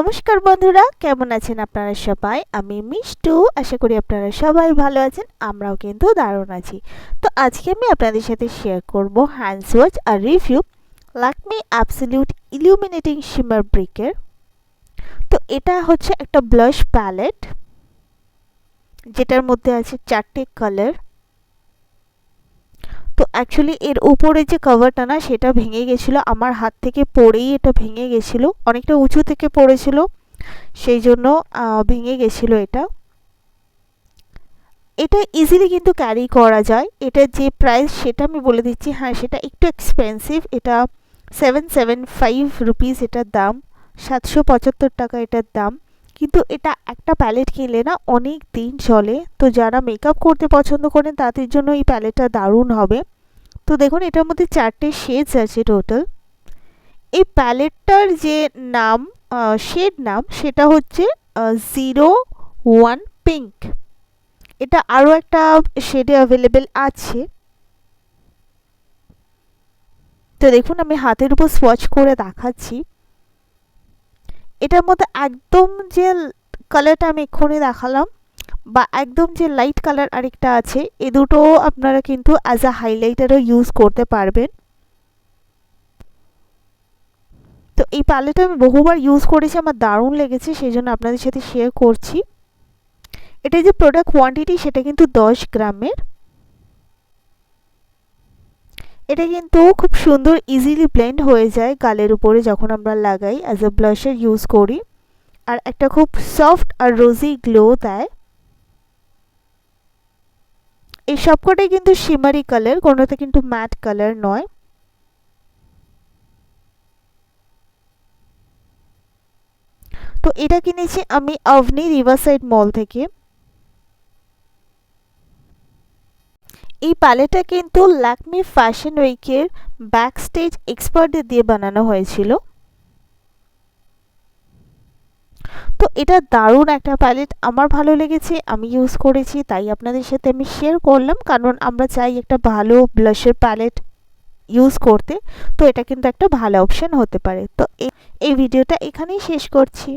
নমস্কার বন্ধুরা, কেমন আছেন আপনারা সবাই? আমি মিষ্টু। আশা করি আপনারা সবাই ভালো আছেন। আমরাও কিন্তু দারুণ আছি। তো আজকে আমি আপনাদের সাথে শেয়ার করব হ্যান্ড সোয়াচ আর review Lakme absolute illuminating shimmer ব্রিকের। তো এটা হচ্ছে একটা ব্লাশ প্যালেট, যেটার মধ্যে আছে 4টে কালার। তো অ্যাকচুয়ালি এর উপরে যে কভারটা না, সেটা ভেঙে গেছিলো, আমার হাত থেকে পড়েই এটা ভেঙে গেছিলো, অনেকটা উঁচু থেকে পড়েছিল, সেই জন্য ভেঙে গেছিলো এটা। এটা ইজিলি কিন্তু ক্যারি করা যায়। এটার যে প্রাইস সেটা আমি বলে দিচ্ছি। হ্যাঁ, সেটা একটু এক্সপেন্সিভ। এটা 775 রুপিস এটার দাম, 775 টাকা এটার দাম। কিন্তু এটা একটা প্যালেট কিনলে না অনেক দিন চলে। তো যারা মেকআপ করতে পছন্দ করেন তাদের জন্য এই প্যালেটটা দারুণ হবে। তো দেখুন, এটার মধ্যে 4টে শেডস আছে টোটাল। এই প্যালেটটার যে নাম, শেড নাম, সেটা হচ্ছে 01 পিঙ্ক। এটা আরও একটা শেডে অ্যাভেলেবেল আছে। তো দেখুন, আমি হাতের উপর সোয়াচ করে দেখাচ্ছি। এটার মধ্যে একদম যে কালারটা আমি এক্ষুনি দেখালাম, বা একদম যে লাইট কালার আরেকটা আছে, এ দুটো আপনারা কিন্তু অ্যাজ আ হাইলাইটারও ইউজ করতে পারবেন। তো এই প্যালেটটা আমি বহুবার ইউজ করেছি, আমার দারুণ লেগেছে, সেই জন্য আপনাদের সাথে শেয়ার করছি। এটা যে প্রোডাক্ট কোয়ান্টিটি, সেটা কিন্তু 10 গ্রামের। এটা কিন্তু খুব সুন্দর ইজিলি ব্লেন্ড হয়ে যায় গালের উপরে যখন আমরা লাগাই, অ্যাজ আ ব্লাশার ইউজ করি। আর একটা খুব সফট আর রোজি গ্লো দেয়। এই সবকটাই কিন্তু শিমারি কালার, কোনোটা কিন্তু ম্যাট কালার নয়। তো এটা কিনেছি আমি আভনি রিভারসাইড মল থেকে। এই প্যালেটটা কিন্তু ল্যাকমি ফ্যাশন উইকের ব্যাক স্টেজ এক্সপার্টদের দিয়ে বানানো হয়েছিল। তো এটা দারুণ একটা প্যালেট, আমার ভালো লেগেছে, আমি ইউজ করেছি, তাই আপনাদের সাথে আমি শেয়ার করলাম। কারণ আমরা চাই একটা ভালো ব্লাশের প্যালেট ইউজ করতে, তো এটা কিন্তু একটা ভালো অপশন হতে পারে। তো এই ভিডিওটা এখানেই শেষ করছি।